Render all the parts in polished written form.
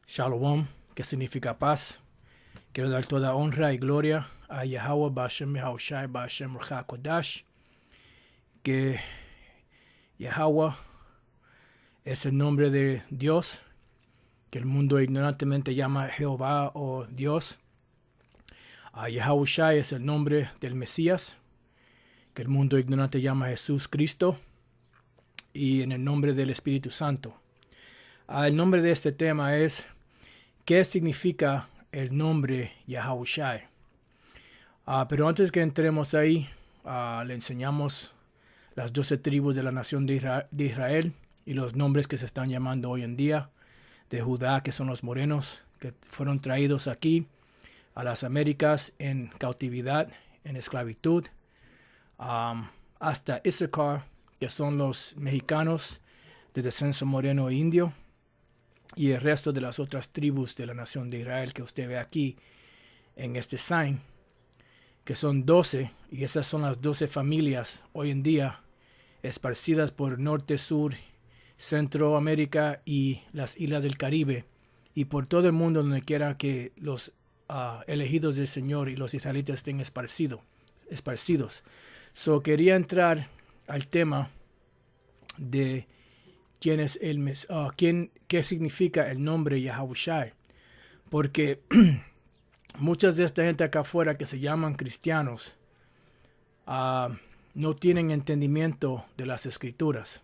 Shalom, que significa paz. Quiero dar toda honra y gloria a Yahweh Bashem Yahushai Bashem Ruach Kodash, que Yahweh es el nombre de Dios, que el mundo ignorantemente llama Jehová o Dios. Yahushai es el nombre del Mesías, que el mundo ignorante llama Jesús Cristo, y en el nombre del Espíritu Santo. El nombre de este tema es ¿qué significa el nombre Yahushai? Pero antes que entremos ahí, le enseñamos las 12 tribus de la nación de Israel y los nombres que se están llamando hoy en día de Judá, que son los morenos, que fueron traídos aquí a las Américas en cautividad, en esclavitud, hasta Issachar, que son los mexicanos de descenso moreno e indio, y el resto de las otras tribus de la nación de Israel que usted ve aquí en este sign, que son 12, y esas son las 12 familias hoy en día esparcidas por norte, sur, Centroamérica y las islas del Caribe, y por todo el mundo donde quiera que los elegidos del Señor y los israelitas estén esparcidos. Quería entrar al tema de qué significa el nombre Yahushai, porque muchas de esta gente acá afuera que se llaman cristianos no tienen entendimiento de las escrituras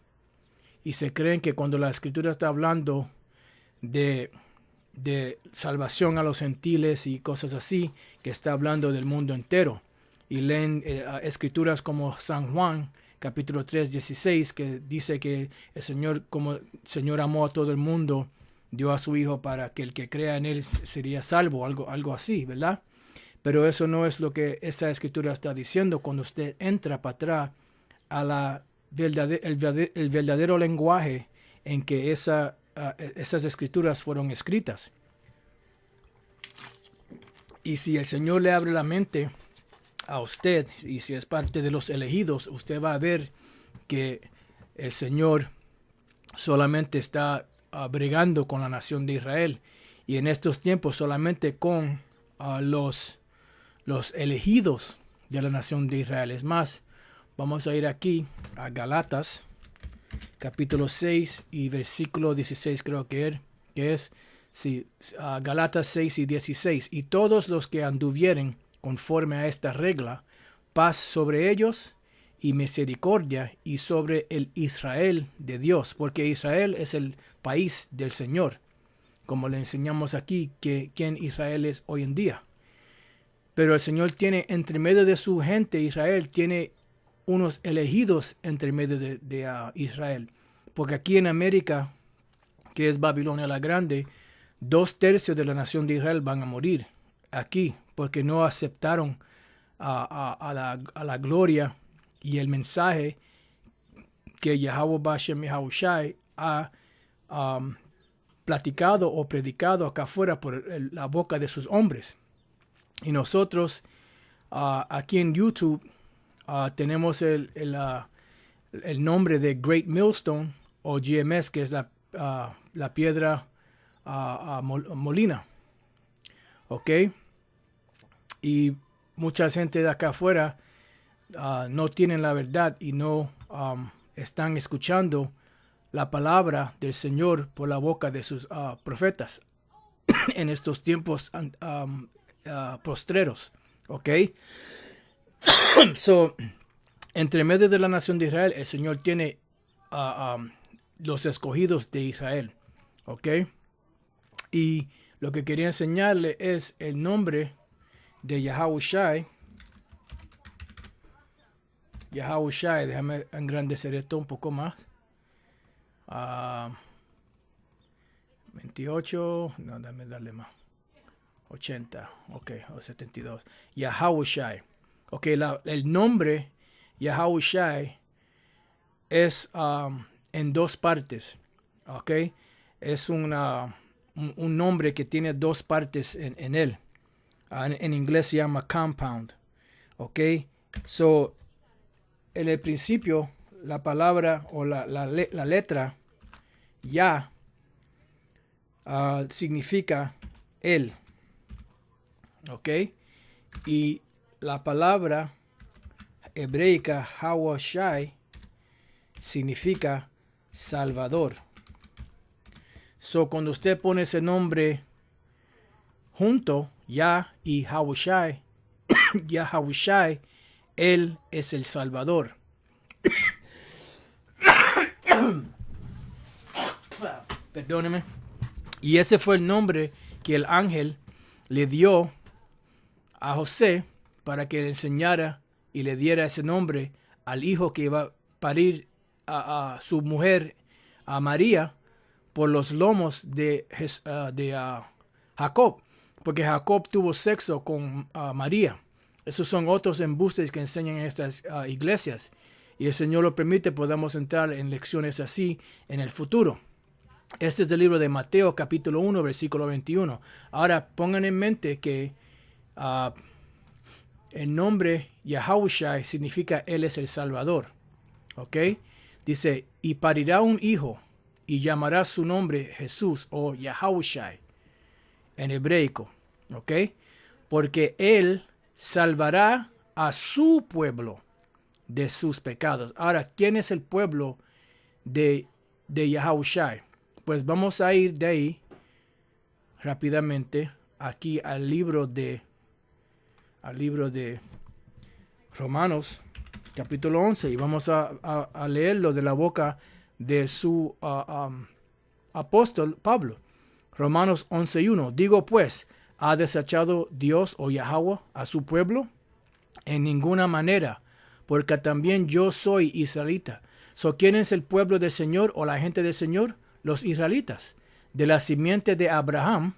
y se creen que cuando la escritura está hablando de salvación a los gentiles y cosas así, que está hablando del mundo entero, y leen escrituras como San Juan capítulo 3, 16, que dice que el Señor, como el Señor amó a todo el mundo, dio a su Hijo para que el que crea en Él sería salvo, algo así, ¿verdad? Pero eso no es lo que esa escritura está diciendo cuando usted entra para atrás a el verdadero lenguaje en que esas escrituras fueron escritas. Y si el Señor le abre la mente a usted, y si es parte de los elegidos, usted va a ver que el Señor solamente está bregando con la nación de Israel, y en estos tiempos solamente con los elegidos de la nación de Israel. Es más, vamos a ir aquí a Galatas capítulo 6 y versículo 16, creo que es Galatas 6 y 16. Y todos los que anduvieren conforme a esta regla, paz sobre ellos y misericordia y sobre el Israel de Dios, porque Israel es el país del Señor, como le enseñamos aquí que quién Israel es hoy en día. Pero el Señor tiene entre medio de su gente, Israel, tiene unos elegidos entre medio de Israel, porque aquí en América, que es Babilonia la Grande, 2/3 de la nación de Israel van a morir aquí, porque no aceptaron a la gloria y el mensaje que Yahweh Bashem Yahushai ha platicado o predicado acá afuera por la boca de sus hombres. Y nosotros aquí en YouTube tenemos el nombre de Great Millstone o GMS, que es la piedra molina. ¿Ok? Y mucha gente de acá afuera no tienen la verdad y no están escuchando la palabra del Señor por la boca de sus profetas en estos tiempos postreros. ¿Ok? Entre medio de la nación de Israel, el Señor tiene los escogidos de Israel. ¿Ok? Y lo que quería enseñarle es el nombre de Yahushai. Yahushai, déjame engrandecer esto un poco más. 28, no, déjame darle más. 80, ok, o 72. Yahushai. Ok, el nombre Yahushai es en dos partes. Ok, es un nombre que tiene dos partes en él. En inglés se llama compound. Ok, en el principio la palabra o la letra Ya significa él. ¿Ok? Y la palabra hebreica Hawashai significa Salvador. So, cuando usted pone ese nombre junto, Yah y Hawashai, Yahawashi, él es el Salvador. Perdóneme. Y ese fue el nombre que el ángel le dio a José para que le enseñara y le diera ese nombre al hijo que iba a parir a su mujer, a María, por los lomos de Jacob, porque Jacob tuvo sexo con María. Esos son otros embustes que enseñan en estas iglesias. Y el Señor lo permite, podamos entrar en lecciones así en el futuro. Este es el libro de Mateo, capítulo 1, versículo 21. Ahora, pongan en mente que el nombre Yahawashi significa Él es el Salvador. ¿Ok? Dice, y parirá un hijo, y llamará su nombre Jesús, o Yahawashi, en hebraico. ¿Ok? Porque Él salvará a su pueblo de sus pecados. Ahora, ¿quién es el pueblo de Yahawashi? Pues vamos a ir de ahí rápidamente aquí al libro de Romanos, capítulo 11, y vamos a leerlo de la boca de su apóstol Pablo. Romanos 11:1. Digo pues, ¿ha desechado Dios o Yahweh a su pueblo? En ninguna manera, porque también yo soy israelita. So, ¿quién es el pueblo del Señor o la gente del Señor? Los israelitas, de la simiente de Abraham,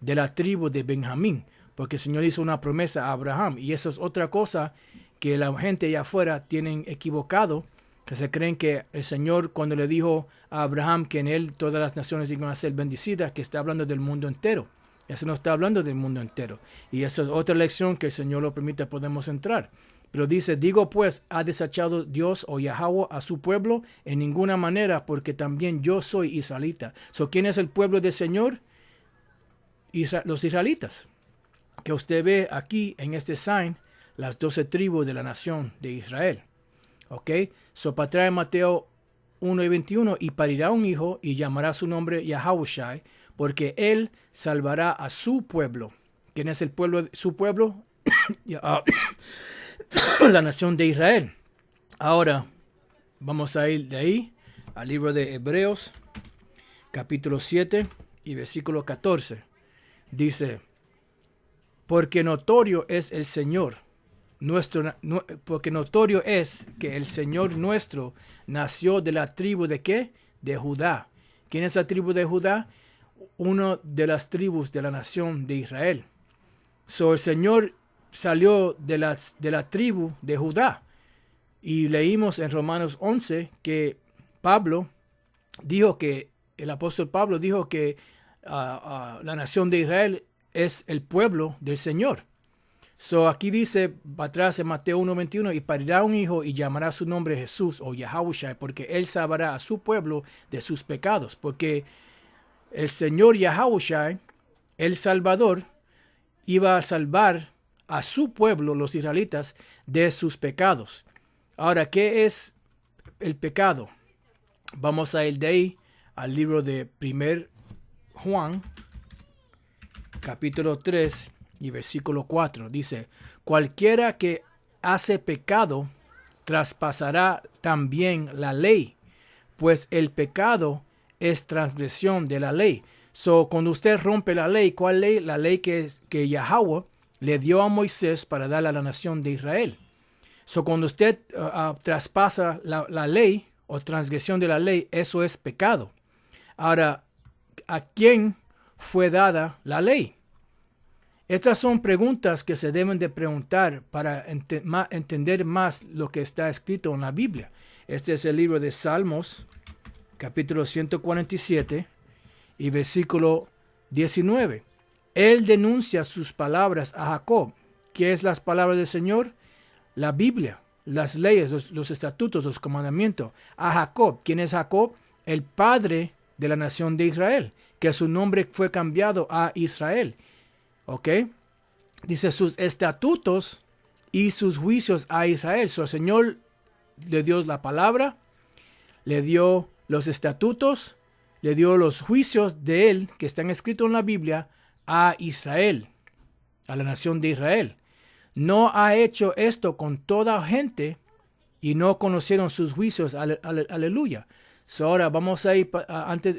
de la tribu de Benjamín, porque el Señor hizo una promesa a Abraham, y eso es otra cosa que la gente allá afuera tienen equivocado, que se creen que el Señor, cuando le dijo a Abraham que en él todas las naciones iban a ser bendecidas, que está hablando del mundo entero. Eso no está hablando del mundo entero. Y eso es otra lección que el Señor lo permite, podemos entrar. Pero dice, digo pues, ¿ha desechado Dios o Yahweh a su pueblo? En ninguna manera, porque también yo soy israelita. So, ¿quién es el pueblo del Señor? Los israelitas. Que usted ve aquí en este sign, las 12 tribus de la nación de Israel. ¿Ok? So, para traer Mateo 1:21, y parirá un hijo y llamará su nombre Yahawashi, porque él salvará a su pueblo. ¿Quién es el pueblo? Su pueblo, la nación de Israel. Ahora, vamos a ir de ahí al libro de Hebreos, capítulo 7 y versículo 14. Dice, porque notorio es el Señor, porque notorio es que el Señor nuestro nació de la tribu de ¿qué? De Judá. ¿Quién es la tribu de Judá? Una de las tribus de la nación de Israel. So, el Señor salió de la tribu de Judá. Y leímos en Romanos 11 que Pablo dijo que, el apóstol Pablo dijo que la nación de Israel es el pueblo del Señor. So, aquí dice, atrás en Mateo 1:21, y parirá un hijo y llamará su nombre Jesús o Yahawashi, porque él salvará a su pueblo de sus pecados. Porque el Señor Yahawashi, el Salvador, iba a salvar a su pueblo, los israelitas, de sus pecados. Ahora, ¿qué es el pecado? Vamos a ir de ahí al libro de 1 Juan, capítulo 3 y versículo 4. Dice, cualquiera que hace pecado traspasará también la ley, pues el pecado es transgresión de la ley. So, cuando usted rompe la ley, ¿cuál ley? La ley que Yahweh le dio a Moisés para darle a la nación de Israel. So, cuando usted traspasa la ley o transgresión de la ley, eso es pecado. Ahora, ¿a quién fue dada la ley? Estas son preguntas que se deben de preguntar para entender más lo que está escrito en la Biblia. Este es el libro de Salmos, capítulo 147 y versículo 19. Él denuncia sus palabras a Jacob. ¿Qué es las palabras del Señor? La Biblia, las leyes, los estatutos, los comandamientos. A Jacob. ¿Quién es Jacob? El padre de la nación de Israel, que su nombre fue cambiado a Israel. ¿Ok? Dice sus estatutos y sus juicios a Israel. So, el Señor le dio la palabra, le dio los estatutos, le dio los juicios de él, que están escritos en la Biblia, a Israel, a la nación de Israel. No ha hecho esto con toda gente y no conocieron sus juicios. Aleluya. So, ahora vamos a ir,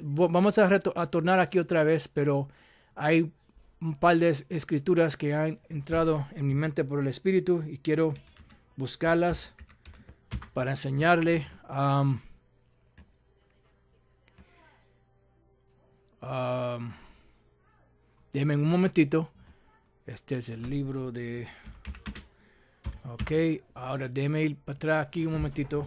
vamos a tornar aquí otra vez, pero hay un par de escrituras que han entrado en mi mente por el Espíritu y quiero buscarlas para enseñarle. Denme un momentito. Este es el libro de... Ok, ahora déjeme ir para atrás aquí un momentito.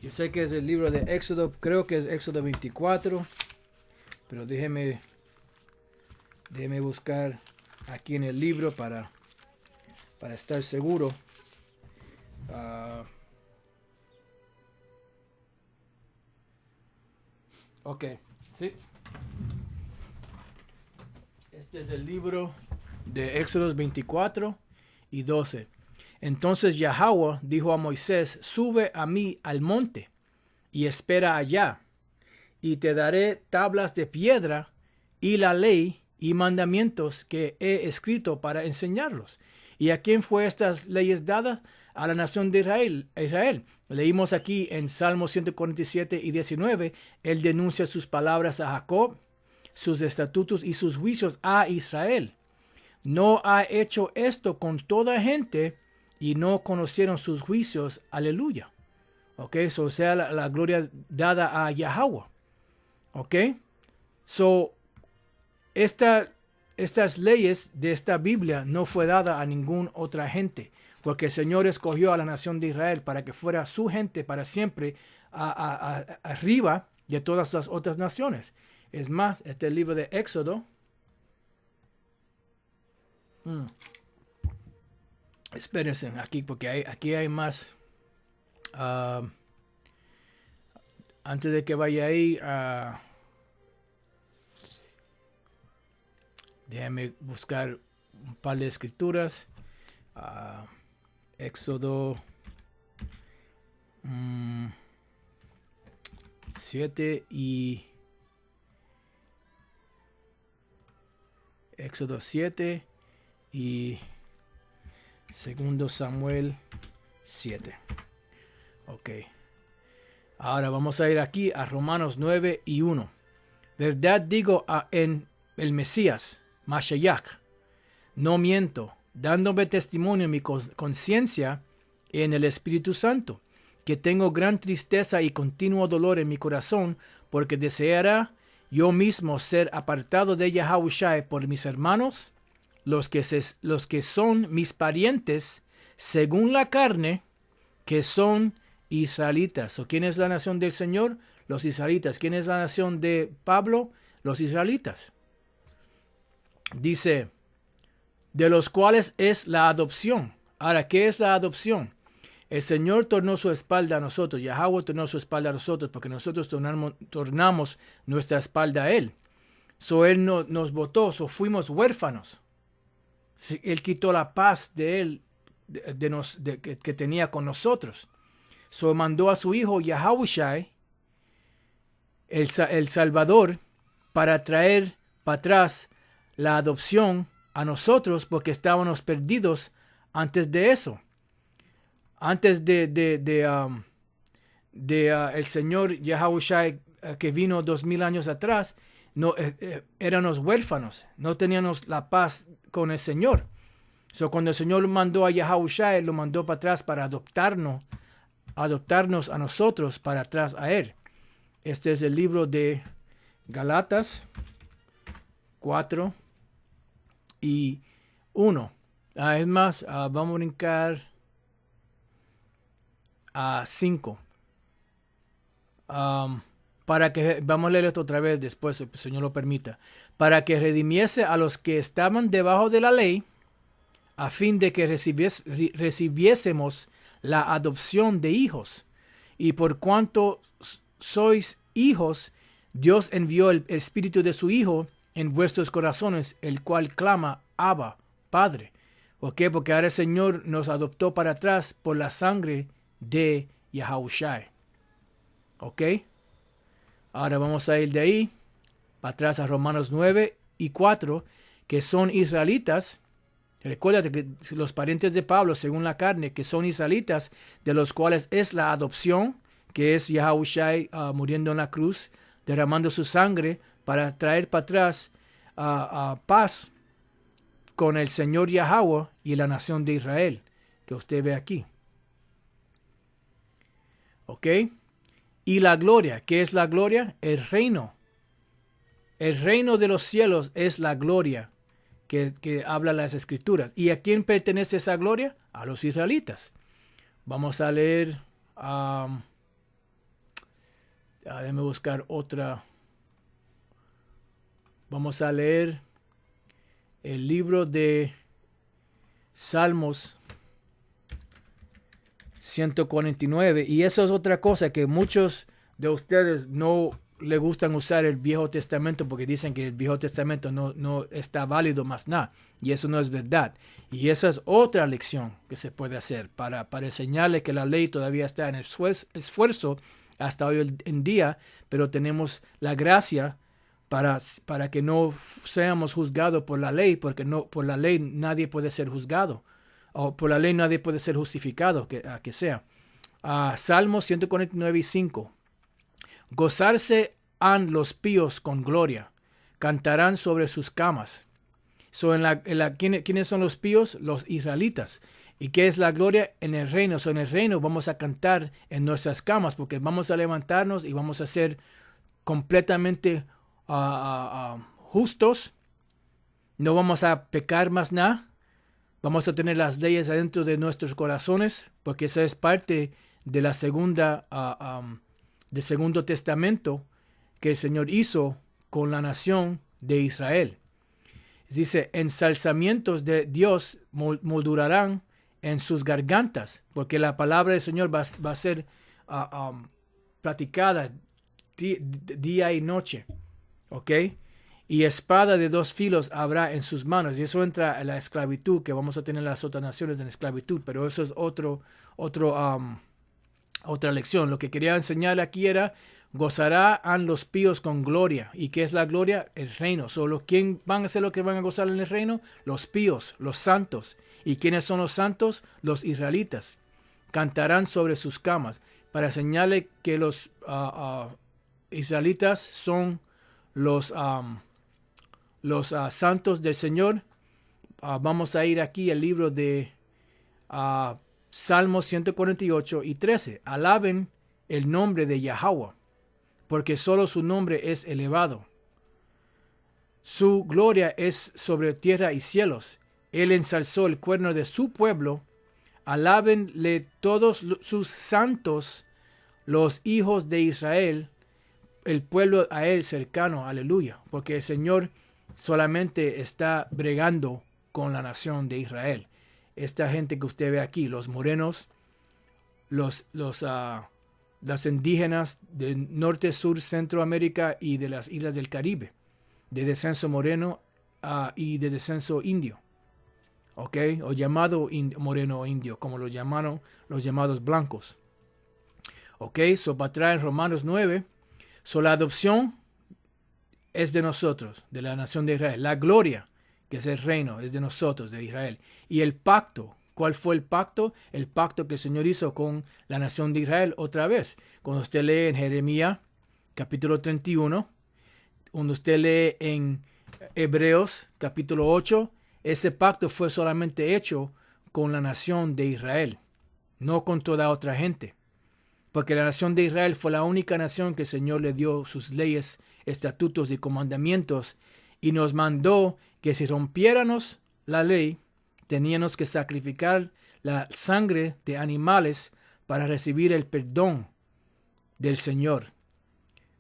Yo sé que es el libro de Éxodo, creo que es Éxodo 24. Pero déjeme buscar aquí en el libro para estar seguro. Ok, sí. Este es el libro de Éxodos 24 y 12. Entonces Yahweh dijo a Moisés, sube a mí al monte y espera allá, y te daré tablas de piedra y la ley y mandamientos que he escrito para enseñarlos. ¿Y a quién fue estas leyes dadas? A la nación de Israel. Leímos aquí en Salmos 147 y 19, él denuncia sus palabras a Jacob, sus estatutos y sus juicios a Israel. No ha hecho esto con toda gente y no conocieron sus juicios. Aleluya. Ok, so sea la gloria dada a Yahweh. Ok, so estas leyes de esta Biblia no fue dada a ninguna otra gente, porque el Señor escogió a la nación de Israel para que fuera su gente para siempre arriba de todas las otras naciones. Es más, este libro de Éxodo. Espérense aquí, porque aquí hay más. Antes de que vaya ahí, déjame buscar un par de escrituras. Éxodo 7 y Éxodo 7 y 2 Samuel 7. Ok. Ahora vamos a ir aquí a Romanos 9 y 1. Verdad digo en el Mesías, Mashiach, no miento, dándome testimonio en mi conciencia en el Espíritu Santo, que tengo gran tristeza y continuo dolor en mi corazón, porque deseara yo mismo ser apartado de Yahushua por mis hermanos, los que son mis parientes, según la carne, que son israelitas. ¿O quién es la nación del Señor? Los israelitas. ¿Quién es la nación de Pablo? Los israelitas. Dice, de los cuales es la adopción. Ahora, ¿qué es la adopción? El Señor tornó su espalda a nosotros. Yahweh tornó su espalda a nosotros porque nosotros tornamos nuestra espalda a Él. So Él nos botó, so fuimos huérfanos. Él quitó la paz de Él que tenía con nosotros. So mandó a su hijo Yahushua, el Salvador, para traer para atrás la adopción a nosotros porque estábamos perdidos antes de eso. Antes el Señor Yahushua que vino 2000 años atrás, éramos huérfanos, no teníamos la paz con el Señor. So, cuando el Señor mandó a Yahushua, lo mandó para atrás para adoptarnos a nosotros para atrás a Él. Este es el libro de Galatas 4 y 1. Es más, vamos a brincar a 5. Vamos a leer esto otra vez después, si el Señor lo permita. Para que redimiese a los que estaban debajo de la ley, a fin de que recibiésemos la adopción de hijos. y por cuanto sois hijos, Dios envió el Espíritu de su Hijo en vuestros corazones, el cual clama, Abba, Padre. ¿Por qué? Porque ahora el Señor nos adoptó para atrás por la sangre de Yahushua. ¿Ok? Ahora vamos a ir de ahí para atrás a Romanos 9 y 4, que son israelitas. Recuérdate que los parientes de Pablo, según la carne, que son israelitas, de los cuales es la adopción, que es Yahushua muriendo en la cruz, derramando su sangre para traer para atrás paz con el Señor Yahweh y la nación de Israel, que usted ve aquí. ¿Ok? Y la gloria, ¿qué es la gloria? El reino. El reino de los cielos es la gloria que habla las escrituras. ¿Y a quién pertenece esa gloria? A los israelitas. Vamos a leer, déjame buscar otra. Vamos a leer el libro de Salmos 149. Y eso es otra cosa que muchos de ustedes no le gustan usar el Viejo Testamento porque dicen que el Viejo Testamento no está válido más nada. Y eso no es verdad. Y esa es otra lección que se puede hacer para enseñarle que la ley todavía está en esfuerzo hasta hoy en día, pero tenemos la gracia para que no seamos juzgados por la ley, porque no, por la ley nadie puede ser juzgado, o por la ley nadie puede ser justificado, que sea. Salmos 149 y 5. Gozarse han los píos con gloria, cantarán sobre sus camas. ¿Quiénes son los píos? Los israelitas. ¿Y qué es la gloria? En el reino. En el reino vamos a cantar en nuestras camas, porque vamos a levantarnos y vamos a ser completamente justos. No vamos a pecar más nada. Vamos a tener las leyes adentro de nuestros corazones, porque esa es parte de la del Segundo Testamento que el Señor hizo con la nación de Israel. Dice, ensalzamientos de Dios moldurarán en sus gargantas, porque la palabra del Señor va a ser platicada día y noche. ¿Ok? Y espada de dos filos habrá en sus manos. Y eso entra en la esclavitud, que vamos a tener las otras naciones en esclavitud, pero eso es otra lección. Lo que quería enseñar aquí era, gozarán los píos con gloria. ¿Y qué es la gloria? El reino. ¿Quién van a ser los que van a gozar en el reino? Los píos, los santos. ¿Y quiénes son los santos? Los israelitas. Cantarán sobre sus camas, para enseñarle que los israelitas son los santos del Señor. Vamos a ir aquí al libro de Salmos 148 y 13. Alaben el nombre de Yahweh, porque solo su nombre es elevado. Su gloria es sobre tierra y cielos. Él ensalzó el cuerno de su pueblo. Alábenle todos sus santos, los hijos de Israel, el pueblo a él cercano. Aleluya. Porque el Señor solamente está bregando con la nación de Israel. Esta gente que usted ve aquí, los morenos, las indígenas del norte, sur, Centroamérica y de las islas del Caribe, de descenso moreno y de descenso indio, ¿ok? O llamado moreno o indio, como lo llamaron los llamados blancos. ¿Ok? Para atrás en Romanos 9, la adopción es de nosotros, de la nación de Israel. La gloria, que es el reino, es de nosotros, de Israel. Y el pacto, ¿cuál fue el pacto? El pacto que el Señor hizo con la nación de Israel otra vez. Cuando usted lee en Jeremías, capítulo 31, cuando usted lee en Hebreos, capítulo 8, ese pacto fue solamente hecho con la nación de Israel, no con toda otra gente. Porque la nación de Israel fue la única nación que el Señor le dio sus leyes, estatutos y comandamientos, y nos mandó que si rompiéramos la ley, teníamos que sacrificar la sangre de animales para recibir el perdón del Señor.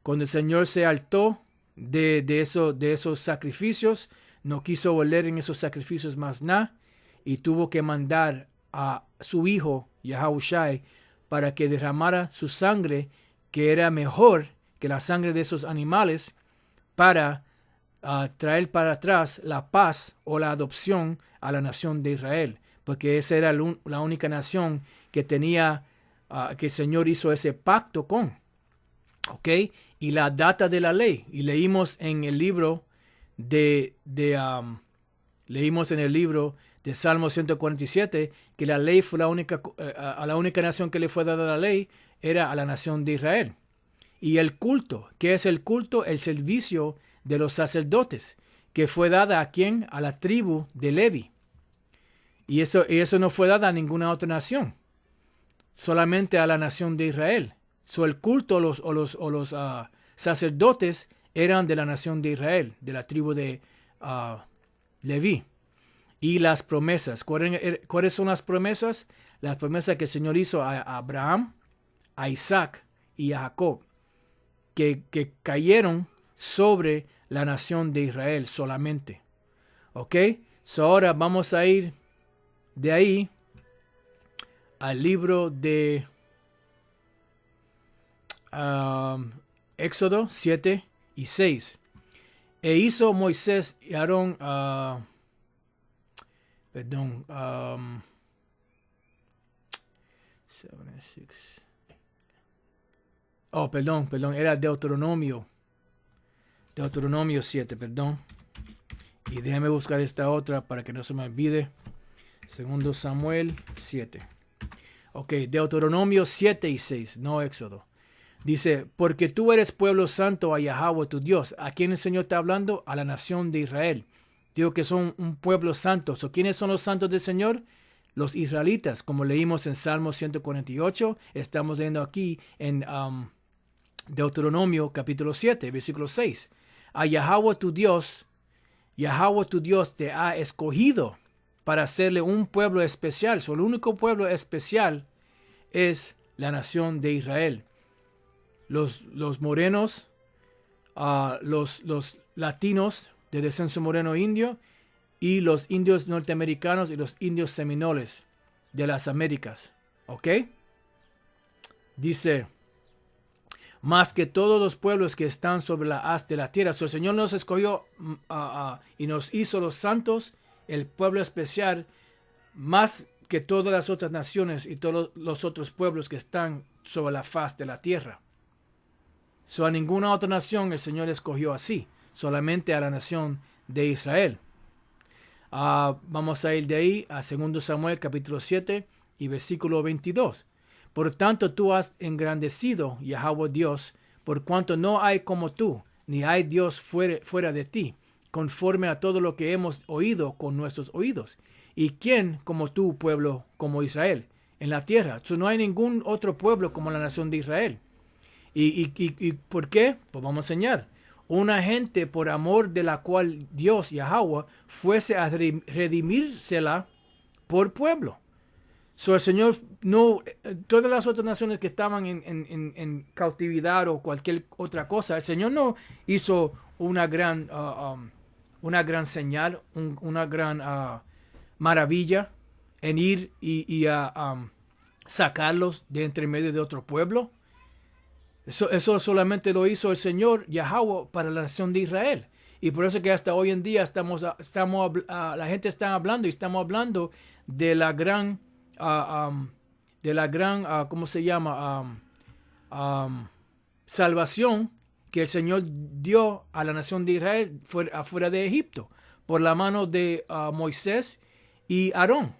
Cuando el Señor se hartó de esos sacrificios, no quiso volver en esos sacrificios más nada, y tuvo que mandar a su hijo, Yahushua, para que derramara su sangre, que era mejor que la sangre de esos animales, para traer para atrás la paz o la adopción a la nación de Israel, porque esa era la única nación que tenía, que el Señor hizo ese pacto con. ¿Ok? Y la data de la ley, y leímos en el libro leímos en el libro de Salmo 147 que la ley fue a la única nación que le fue dada la ley era a la nación de Israel. Y el culto, ¿qué es el culto? El servicio de los sacerdotes, que fue dada ¿a quién? A la tribu de Levi. Y eso no fue dada a ninguna otra nación, solamente a la nación de Israel. El culto o los sacerdotes eran de la nación de Israel, de la tribu de Leví. Y las promesas. ¿Cuáles son las promesas? Las promesas que el Señor hizo a Abraham, a Isaac y a Jacob, que cayeron sobre la nación de Israel solamente. ¿Ok? Ahora vamos a ir de ahí al libro de Éxodo 7 y 6. E hizo Moisés y Aarón, era Deuteronomio 7, perdón. Y déjame buscar esta otra para que no se me olvide. Segundo Samuel 7. Ok, Deuteronomio 7 y 6, no Éxodo. Dice, porque tú eres pueblo santo a Yahweh tu Dios. ¿A quién el Señor está hablando? A la nación de Israel. Digo que son un pueblo santo. ¿Quiénes son los santos del Señor? Los israelitas, como leímos en Salmo 148. Estamos leyendo aquí en Deuteronomio capítulo 7, versículo 6. A Yahweh tu Dios te ha escogido para hacerle un pueblo especial. El único pueblo especial es la nación de Israel. Los morenos, los latinos de descenso moreno indio, y los indios norteamericanos y los indios seminoles de las Américas. ¿Ok? Dice, más que todos los pueblos que están sobre la haz de la tierra. El Señor nos escogió y nos hizo los santos, el pueblo especial, más que todas las otras naciones y todos los otros pueblos que están sobre la faz de la tierra. A ninguna otra nación el Señor escogió así, solamente a la nación de Israel. Vamos a ir de ahí a 2 Samuel capítulo 7 y versículo 22. Por tanto tú has engrandecido, Yahweh Dios, por cuanto no hay como tú, ni hay Dios fuera de ti, conforme a todo lo que hemos oído con nuestros oídos. ¿Y quién como tú, pueblo, como Israel, en la tierra? No hay ningún otro pueblo como la nación de Israel. ¿Y por qué? Pues vamos a enseñar. Una gente por amor de la cual Dios, Yahweh, fuese a redimírsela por pueblo. El Señor no, todas las otras naciones que estaban en cautividad o cualquier otra cosa, el Señor no hizo una gran señal, una gran maravilla en ir y sacarlos de entre medio de otro pueblo. Eso solamente lo hizo el Señor Yahweh para la nación de Israel. Y por eso que hasta hoy en día la gente está hablando y estamos hablando de la gran, ¿cómo se llama? Salvación que el Señor dio a la nación de Israel afuera de Egipto por la mano de Moisés y Aarón.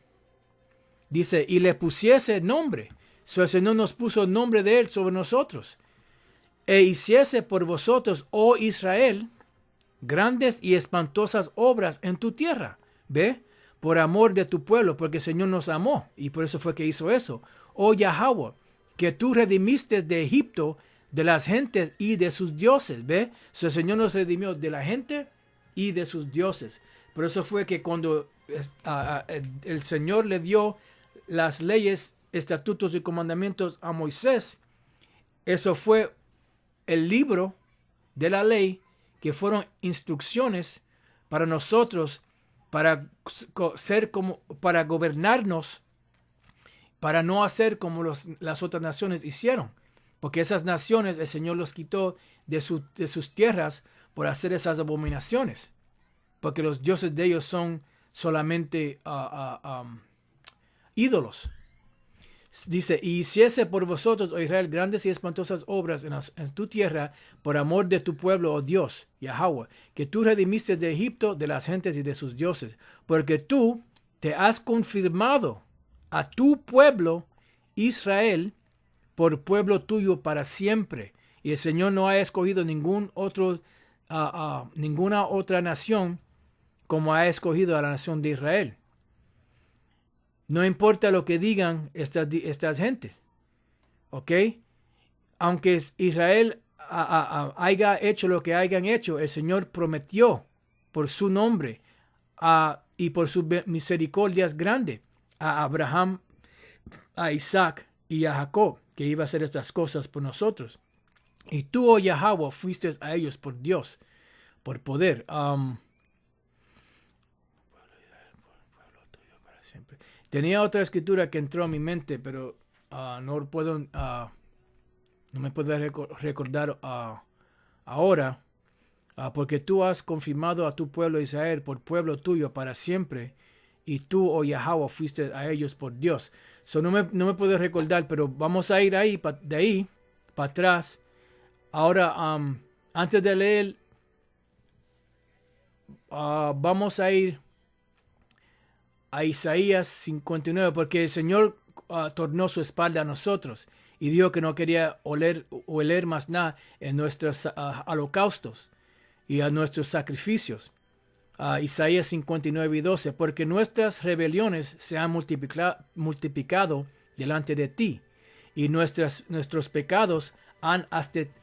Dice, y le pusiese nombre. El Señor nos puso el nombre de él sobre nosotros. E hiciese por vosotros, oh Israel, grandes y espantosas obras en tu tierra. ¿Ve? Por amor de tu pueblo, porque el Señor nos amó. Y por eso fue que hizo eso. Oh Yahweh, que tú redimiste de Egipto, de las gentes y de sus dioses. ¿Ve? El Señor nos redimió de la gente y de sus dioses. Por eso fue que cuando el Señor le dio las leyes, estatutos y comandamientos a Moisés, eso fue el libro de la ley, que fueron instrucciones para nosotros, para gobernarnos para no hacer como las otras naciones hicieron. Porque esas naciones el Señor los quitó de sus tierras por hacer esas abominaciones. Porque los dioses de ellos son solamente ídolos. Dice, y hiciese por vosotros, oh Israel, grandes y espantosas obras en tu tierra, por amor de tu pueblo, oh Dios, Yahweh, que tú redimiste de Egipto, de las gentes y de sus dioses, porque tú te has confirmado a tu pueblo, Israel, por pueblo tuyo para siempre. Y el Señor no ha escogido ninguna otra nación como ha escogido a la nación de Israel. No importa lo que digan estas gentes, ¿ok? Aunque Israel haya hecho lo que hayan hecho, el Señor prometió por su nombre y por sus misericordias grandes a Abraham, a Isaac y a Jacob, que iba a hacer estas cosas por nosotros. Y tú, oh Yahweh, fuiste a ellos por Dios, por poder. Tenía otra escritura que entró a mi mente, pero no me puedo recordar ahora, porque tú has confirmado a tu pueblo Israel por pueblo tuyo para siempre, y tú, oh Yahweh, fuiste a ellos por Dios. No me puedo recordar, pero vamos a ir de ahí para atrás. Ahora, antes de leer, vamos a ir a Isaías 59, porque el Señor tornó su espalda a nosotros y dijo que no quería oler más nada en nuestros holocaustos y a nuestros sacrificios. Isaías 59 y 12, porque nuestras rebeliones se han multiplicado delante de ti, y nuestros pecados han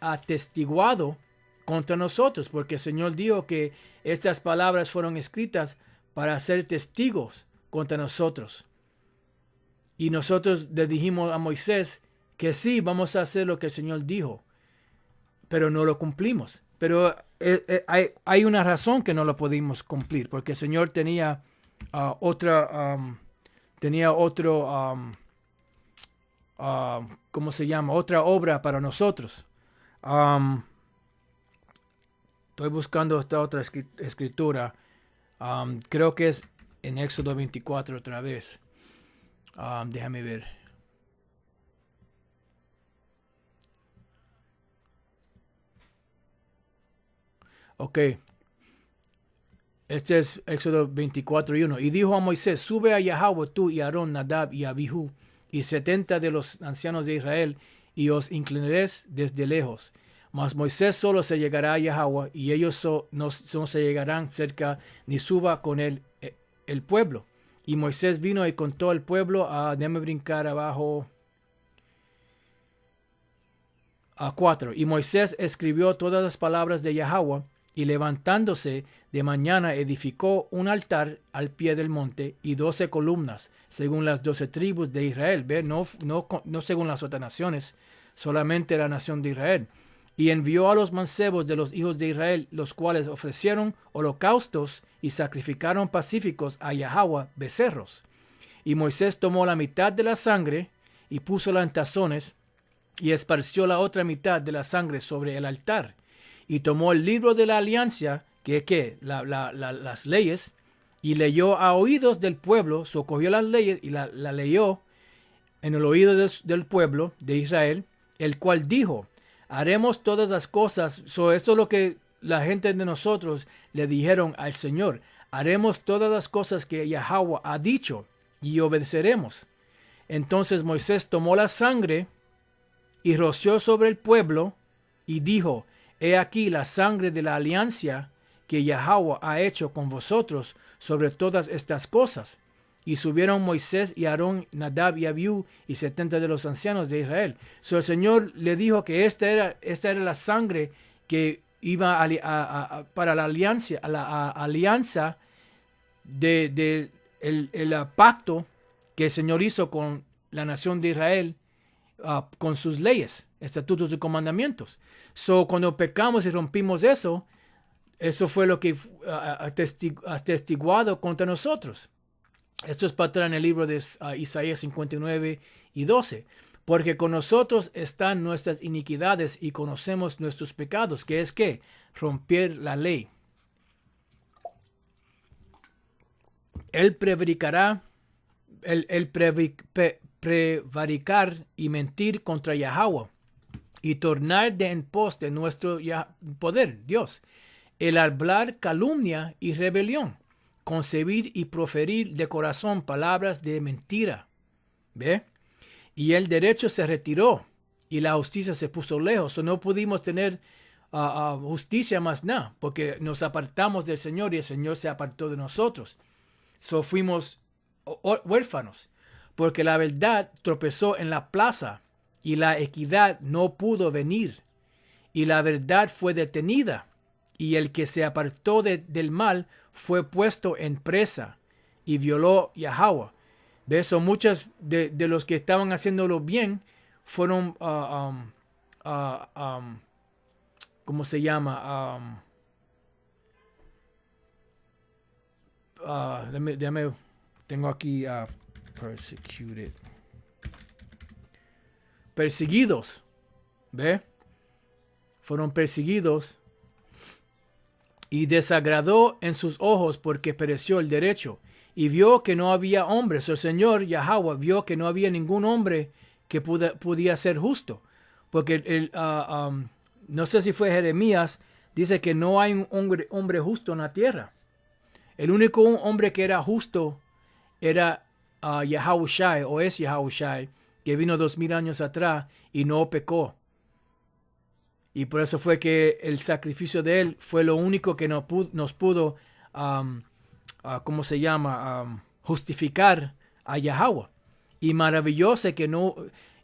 atestiguado contra nosotros, porque el Señor dijo que estas palabras fueron escritas para ser testigos contra nosotros. Y nosotros le dijimos a Moisés que sí, vamos a hacer lo que el Señor dijo, pero no lo cumplimos. Pero hay una razón que no lo pudimos cumplir, porque el Señor tenía ¿cómo se llama? Otra obra para nosotros. Estoy buscando esta otra escritura. Creo que es en Éxodo 24 otra vez. Déjame ver. Ok. Este es Éxodo 24 y 1. Y dijo a Moisés, sube a Yahweh tú y Aarón, Nadab y Abihu, y 70 de los ancianos de Israel, y os inclinaréis desde lejos. Mas Moisés solo se llegará a Yahweh, y ellos no se llegarán cerca, ni suba con él el pueblo. Y Moisés vino y contó al pueblo, déjame brincar abajo, a 4. Y Moisés escribió todas las palabras de Yahweh, y levantándose de mañana edificó un altar al pie del monte y 12 columnas, según las 12 tribus de Israel. ¿Ve? No según las otras naciones, solamente la nación de Israel. Y envió a los mancebos de los hijos de Israel, los cuales ofrecieron holocaustos y sacrificaron pacíficos a Yahweh becerros. Y Moisés tomó la mitad de la sangre y púsola en tazones, y esparció la otra mitad de la sangre sobre el altar. Y tomó el libro de la alianza, las leyes, y leyó a oídos del pueblo, socogió las leyes y la leyó en el oído del pueblo de Israel, el cual dijo, haremos todas las cosas. Esto es lo que la gente de nosotros le dijeron al Señor, haremos todas las cosas que Yahweh ha dicho y obedeceremos. Entonces Moisés tomó la sangre y roció sobre el pueblo y dijo, he aquí la sangre de la alianza que Yahweh ha hecho con vosotros sobre todas estas cosas. Y subieron Moisés y Aarón, Nadab y Abiú y 70 de los ancianos de Israel. El Señor le dijo que esta era la sangre que iba para la alianza de el pacto que el Señor hizo con la nación de Israel, con sus leyes, estatutos y comandamientos. Cuando pecamos y rompimos eso fue lo que atestiguado contra nosotros. Esto es para atrás en el libro de Isaías 59 y 12. Porque con nosotros están nuestras iniquidades y conocemos nuestros pecados, que es que romper la ley. Él prevaricar y mentir contra Yahweh y tornar de en pos de nuestro poder, Dios. El hablar calumnia y rebelión, concebir y proferir de corazón palabras de mentira. ¿Ve? Y el derecho se retiró y la justicia se puso lejos. No pudimos tener justicia más nada, porque nos apartamos del Señor y el Señor se apartó de nosotros. Fuimos huérfanos, porque la verdad tropezó en la plaza y la equidad no pudo venir. Y la verdad fue detenida y el que se apartó del mal fue puesto en presa y violó Yahweh. De eso, muchos de los que estaban haciéndolo bien fueron, ¿cómo se llama? Déjame, tengo aquí perseguidos, ¿ve? Fueron perseguidos y desagradó en sus ojos porque pereció el derecho. Y vio que no había hombres. El Señor Yahweh vio que no había ningún hombre que podía ser justo. Porque no sé si fue Jeremías, dice que no hay un hombre justo en la tierra. El único hombre que era justo era Yahushai, o es Yahushai, que vino 2000 años atrás y no pecó. Y por eso fue que el sacrificio de él fue lo único que nos pudo ¿cómo se llama? Justificar a Yahweh. Y maravilloso que no,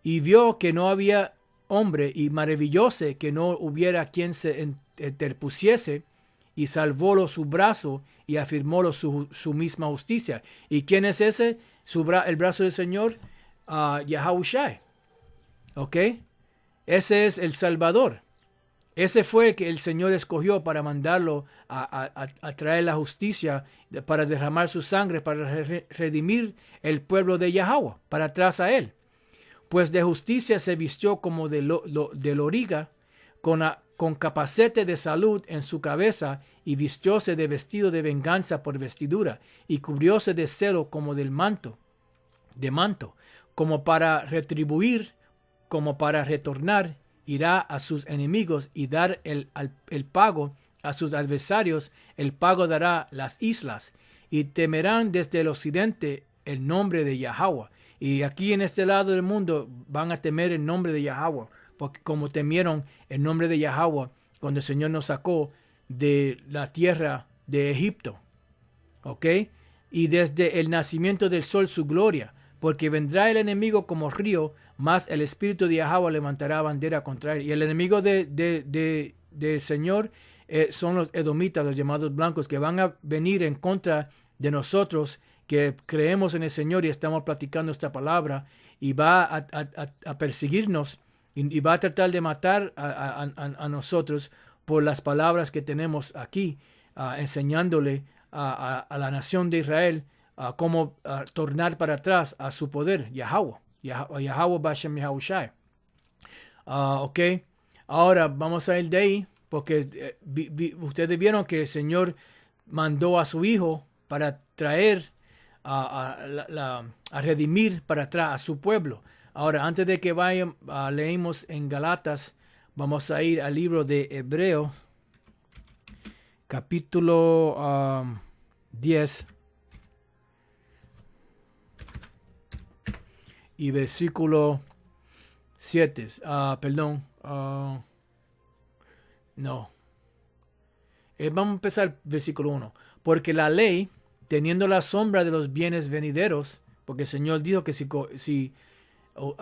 y vio que no había hombre, y maravilloso que no hubiera quien se interpusiese, y salvólo su brazo, y afirmólo su misma justicia. ¿Y quién es ese? El brazo del Señor, Yahushai. ¿Ok? Ese es el Salvador. Ese fue el que el Señor escogió para mandarlo a traer la justicia, para derramar su sangre, para redimir el pueblo de Yahweh, para atrás a él. Pues de justicia se vistió como de loriga, con capacete de salud en su cabeza, y vistióse de vestido de venganza por vestidura, y cubrióse de celo como de manto, como para retribuir, como para retornar, irá a sus enemigos y dar el pago a sus adversarios, el pago dará las islas, y temerán desde el occidente el nombre de Yahweh. Y aquí en este lado del mundo van a temer el nombre de Yahweh, porque como temieron el nombre de Yahweh cuando el Señor nos sacó de la tierra de Egipto. ¿Ok? Y desde el nacimiento del sol su gloria, porque vendrá el enemigo como río, mas el espíritu de Yahweh levantará bandera contra él. Y el enemigo del Señor son los edomitas, los llamados blancos, que van a venir en contra de nosotros, que creemos en el Señor y estamos platicando esta palabra, y va a perseguirnos y va a tratar de matar a nosotros por las palabras que tenemos aquí, enseñándole a la nación de Israel cómo tornar para atrás a su poder, Yahweh Bashem Yahushai. Ok, ahora vamos a ir de ahí, porque ustedes vieron que el Señor mandó a su Hijo para traer a redimir para atrás a su pueblo. Ahora, antes de que vayan, leímos en Galatas, vamos a ir al libro de Hebreo, capítulo 10 y versículo 7. Perdón. No. Vamos a empezar versículo 1. Porque la ley, teniendo la sombra de los bienes venideros, porque el Señor dijo que si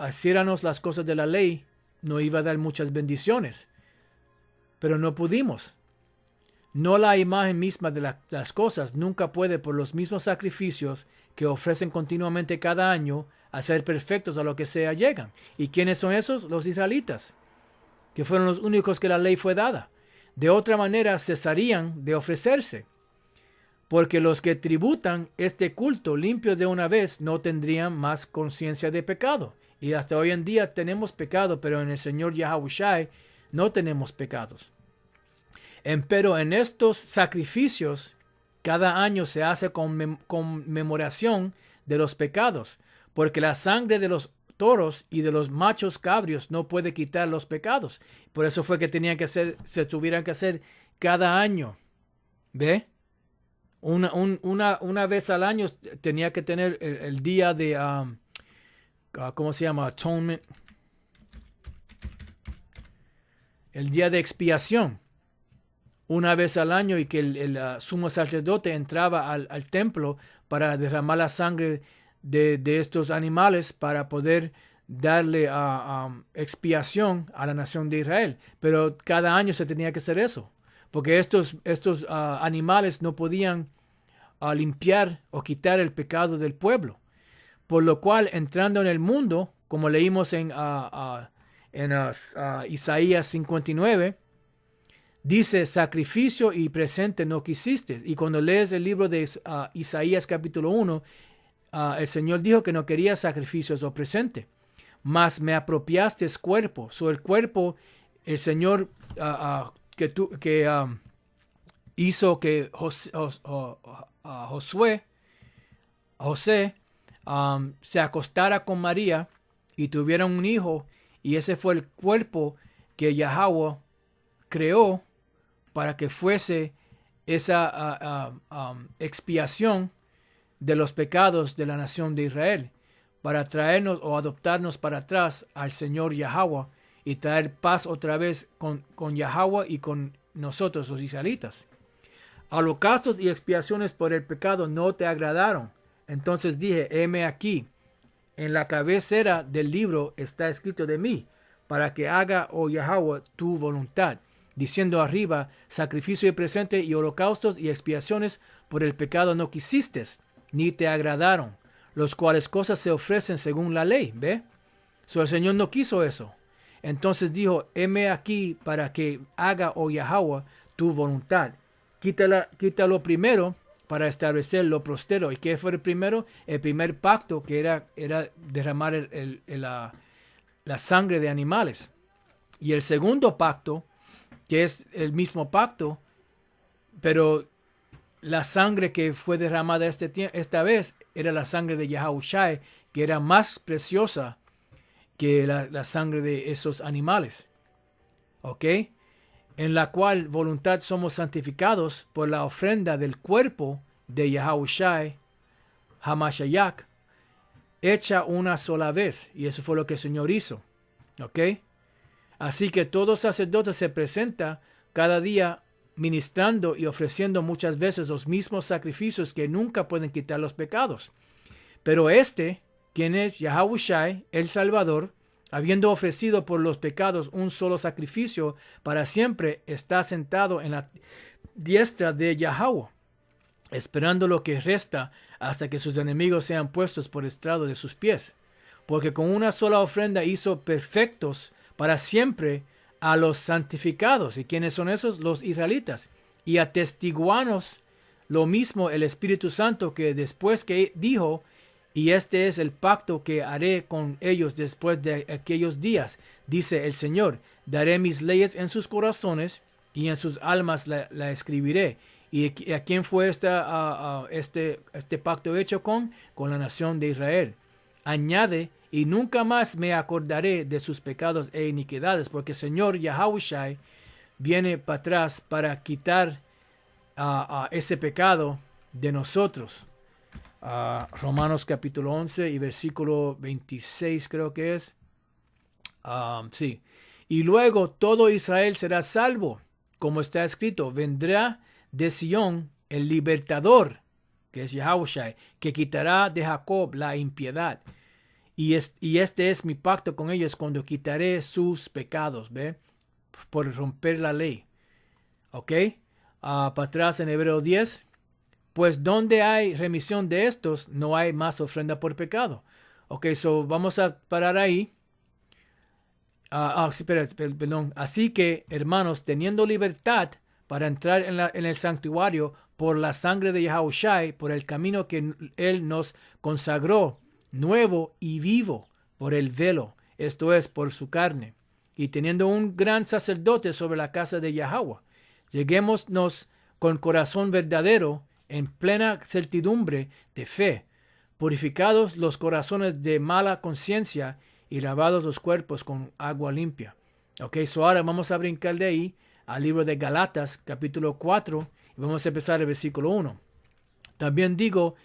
hiciéramos las cosas de la ley, no iba a dar muchas bendiciones. Pero no pudimos. No la imagen misma de las cosas nunca puede, por los mismos sacrificios que ofrecen continuamente cada año, a ser perfectos a lo que sea llegan. ¿Y quiénes son esos? Los israelitas, que fueron los únicos que la ley fue dada. De otra manera cesarían de ofrecerse. porque los que tributan este culto limpios de una vez no tendrían más conciencia de pecado. Y hasta hoy en día tenemos pecado, pero en el Señor Yahushai no tenemos pecados. Pero en estos sacrificios, cada año se hace conmemoración de los pecados, porque la sangre de los toros y de los machos cabrios no puede quitar los pecados. Por eso fue que se tuvieran que hacer cada año. ¿Ve? Una vez al año tenía que tener el día de, ¿cómo se llama? Atonement. El día de expiación. Una vez al año, y que el sumo sacerdote entraba al templo para derramar la sangre de estos animales para poder darle expiación a la nación de Israel. Pero cada año se tenía que hacer eso, porque estos animales no podían limpiar o quitar el pecado del pueblo. Por lo cual, entrando en el mundo, como leímos en Isaías 59, dice, sacrificio y presente no quisiste. Y cuando lees el libro de Isaías capítulo 1, el Señor dijo que no quería sacrificios o presente, mas me apropiaste cuerpo. El cuerpo, el Señor hizo que José se acostara con María y tuvieran un hijo, y ese fue el cuerpo que Yahweh creó para que fuese esa expiación de los pecados de la nación de Israel, para traernos o adoptarnos para atrás al Señor Yahweh y traer paz otra vez con Yahweh y con nosotros los israelitas. Holocaustos y expiaciones por el pecado no te agradaron. Entonces dije, heme aquí, en la cabecera del libro está escrito de mí, para que haga, oh Yahweh, tu voluntad. Diciendo arriba, sacrificio y presente y holocaustos y expiaciones por el pecado no quisiste, ni te agradaron, los cuales cosas se ofrecen según la ley, ¿ve? El Señor no quiso eso. Entonces dijo, heme aquí para que haga, oh Yahweh, tu voluntad. Quítalo primero para establecer lo prostero. ¿Y qué fue el primero? El primer pacto, que era derramar la sangre de animales. Y el segundo pacto, que es el mismo pacto, pero la sangre que fue derramada esta vez era la sangre de Yahushai, que era más preciosa que la sangre de esos animales. ¿Ok? En la cual voluntad somos santificados por la ofrenda del cuerpo de Yahushai, Hamashiach, hecha una sola vez. Y eso fue lo que el Señor hizo. ¿Ok? Así que todo sacerdote se presenta cada día ministrando y ofreciendo muchas veces los mismos sacrificios que nunca pueden quitar los pecados. Pero quien es Yahushai, el Salvador, habiendo ofrecido por los pecados un solo sacrificio para siempre, está sentado en la diestra de Yahweh, esperando lo que resta hasta que sus enemigos sean puestos por estrado de sus pies. Porque con una sola ofrenda hizo perfectos para siempre a los santificados. ¿Y quiénes son esos? Los israelitas. Y atestiguanos lo mismo el Espíritu Santo, que después que dijo, y este es el pacto que haré con ellos después de aquellos días, dice el Señor, daré mis leyes en sus corazones y en sus almas la escribiré. ¿Y a quién fue este pacto hecho con? Con la nación de Israel. Añade, y nunca más me acordaré de sus pecados e iniquidades, porque el Señor Yahushai viene para atrás para quitar ese pecado de nosotros. Romanos capítulo 11 y versículo 26 creo que es. Sí. Y luego todo Israel será salvo, como está escrito, vendrá de Sión el libertador, que es Yahushai, que quitará de Jacob la impiedad. Y este es mi pacto con ellos cuando quitaré sus pecados, ¿ve? Por romper la ley. ¿Ok? Para atrás en Hebreo 10. Pues donde hay remisión de estos, no hay más ofrenda por pecado. Ok, vamos a parar ahí. Perdón. Así que, hermanos, teniendo libertad para entrar en el santuario por la sangre de Yahushua, por el camino que Él nos consagró, nuevo y vivo, por el velo, esto es, por su carne. Y teniendo un gran sacerdote sobre la casa de Yahweh, lleguémonos con corazón verdadero, en plena certidumbre de fe, purificados los corazones de mala conciencia y lavados los cuerpos con agua limpia. Ok, so ahora vamos a brincar de ahí al libro de Galatas, capítulo 4, y vamos a empezar el versículo 1. También digo,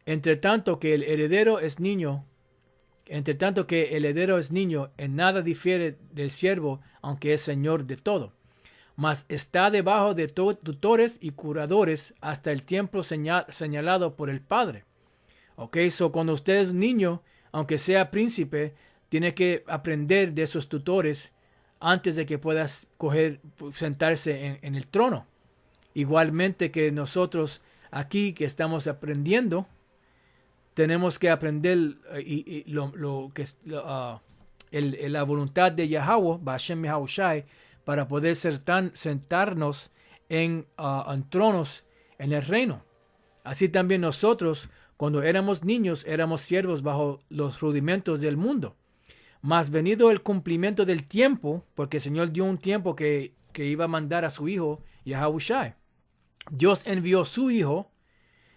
entre tanto que el heredero es niño, en nada difiere del siervo, aunque es señor de todo. Mas está debajo de tutores y curadores hasta el tiempo señalado por el Padre. Ok, so cuando usted es un niño, aunque sea príncipe, tiene que aprender de esos tutores antes de que puedas sentarse en el trono. Igualmente que nosotros aquí que estamos aprendiendo, tenemos que aprender la voluntad de Yahweh, Bashem Yahushai, para poder sentarnos en tronos en el reino. Así también nosotros, cuando éramos niños, éramos siervos bajo los rudimentos del mundo. Mas venido el cumplimiento del tiempo, porque el Señor dio un tiempo que iba a mandar a su Hijo, Yahushai. Dios envió su Hijo,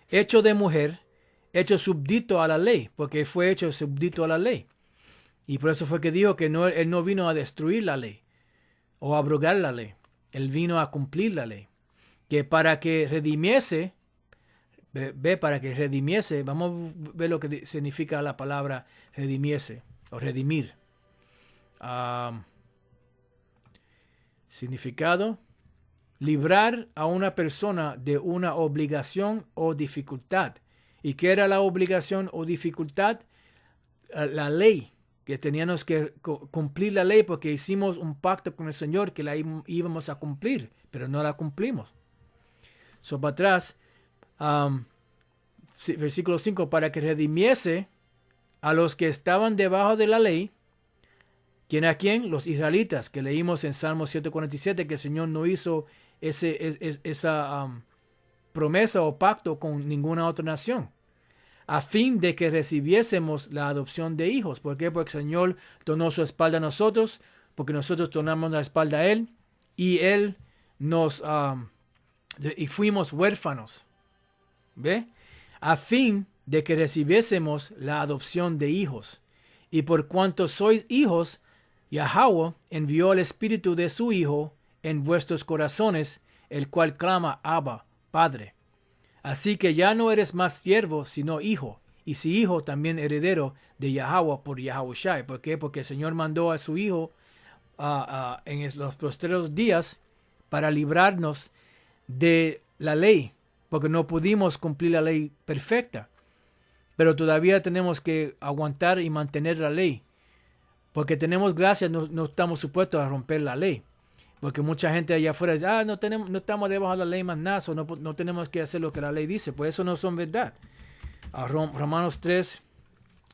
hecho de mujer, hecho súbdito a la ley, porque fue hecho súbdito a la ley. Y por eso fue que dijo que Él no vino a destruir la ley o a abrogar la ley. Él vino a cumplir la ley. Que para que redimiese, vamos a ver lo que significa la palabra redimiese o redimir. Significado: librar a una persona de una obligación o dificultad. ¿Y qué era la obligación o dificultad? La ley, que teníamos que cumplir la ley porque hicimos un pacto con el Señor que la íbamos a cumplir, pero no la cumplimos. Para atrás, versículo 5, para que redimiese a los que estaban debajo de la ley. ¿Quién a quién? Los israelitas, que leímos en Salmo 147, que el Señor no hizo esa promesa o pacto con ninguna otra nación, a fin de que recibiésemos la adopción de hijos. ¿Por qué? Porque el Señor donó su espalda a nosotros, porque nosotros donamos la espalda a Él, y Él y fuimos huérfanos. ¿Ve? A fin de que recibiésemos la adopción de hijos. Y por cuanto sois hijos, Yahweh envió el espíritu de su Hijo en vuestros corazones, el cual clama, Abba, Padre. Así que ya no eres más siervo, sino hijo, y si hijo, también heredero de Yahweh por Yahushai. ¿Por qué? Porque el Señor mandó a su Hijo en los postreros días para librarnos de la ley, porque no pudimos cumplir la ley perfecta, pero todavía tenemos que aguantar y mantener la ley, porque tenemos gracia, no estamos supuestos a romper la ley. Porque mucha gente allá afuera dice, no estamos debajo de la ley más nada, no tenemos que hacer lo que la ley dice. Pues eso no son verdad. Romanos 3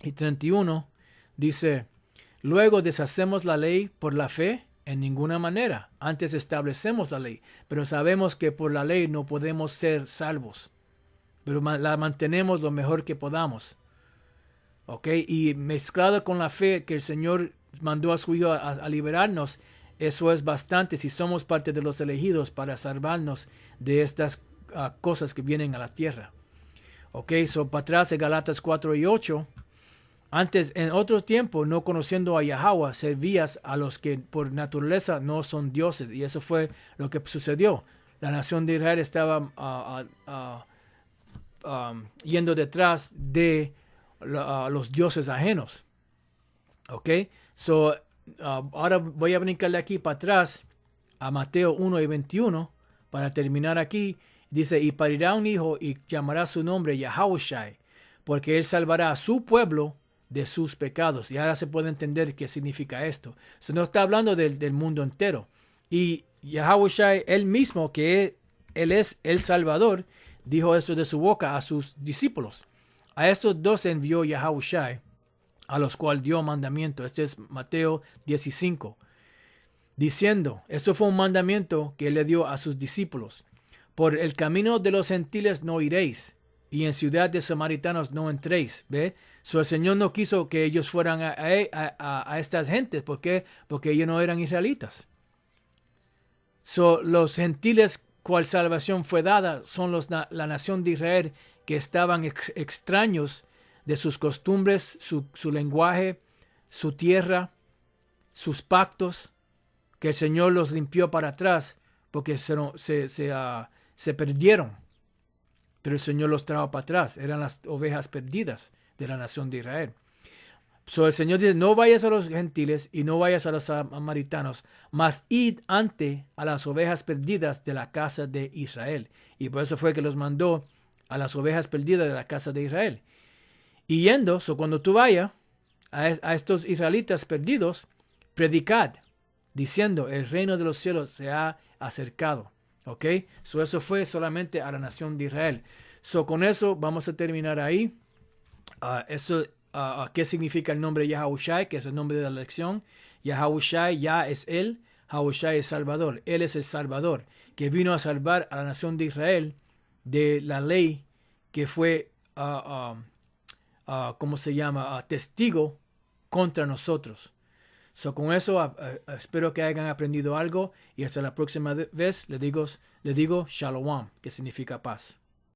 y 31 dice, luego deshacemos la ley por la fe en ninguna manera. Antes establecemos la ley, pero sabemos que por la ley no podemos ser salvos. Pero la mantenemos lo mejor que podamos. ¿Ok? Y mezclado con la fe que el Señor mandó a su Hijo a liberarnos, eso es bastante si somos parte de los elegidos para salvarnos de estas cosas que vienen a la tierra. Ok, para atrás en Galatas 4 y 8. Antes, en otro tiempo, no conociendo a Yahweh, servías a los que por naturaleza no son dioses. Y eso fue lo que sucedió. La nación de Israel estaba yendo detrás de los dioses ajenos. Ok, ahora voy a brincarle aquí para atrás a Mateo 1 y 21 para terminar aquí. Dice, y parirá un hijo y llamará su nombre Yahushai, porque él salvará a su pueblo de sus pecados. Y ahora se puede entender qué significa esto. No está hablando del mundo entero. Y Yahushai, él mismo, que él es el Salvador, dijo esto de su boca a sus discípulos. A estos dos envió Yahushai, a los cuales dio mandamiento. Este es Mateo 15. Diciendo, esto fue un mandamiento que él le dio a sus discípulos. por el camino de los gentiles no iréis, y en ciudad de samaritanos no entréis. ¿Ve? So, el Señor no quiso que ellos fueran a estas gentes. ¿Por qué? Porque ellos no eran israelitas. So, los gentiles cual salvación fue dada son la nación de Israel, que estaban extraños de sus costumbres, su lenguaje, su tierra, sus pactos, que el Señor los limpió para atrás porque se perdieron. Pero el Señor los trajo para atrás. Eran las ovejas perdidas de la nación de Israel. So, el Señor dice, no vayas a los gentiles y no vayas a los samaritanos, mas id ante a las ovejas perdidas de la casa de Israel. Y por eso fue que los mandó a las ovejas perdidas de la casa de Israel. Y yendo, cuando tú vayas a estos israelitas perdidos, predicad, diciendo, el reino de los cielos se ha acercado. ¿Ok? Eso fue solamente a la nación de Israel. Con eso vamos a terminar ahí. ¿Qué significa el nombre Yahushai? Que es el nombre de la lección. Yahushai, ya es Él. Yahushai es Salvador. Él es el Salvador, que vino a salvar a la nación de Israel de la ley que fue, ¿cómo se llama? Testigo contra nosotros. Con eso espero que hayan aprendido algo y hasta la próxima vez le digo Shalom, que significa paz.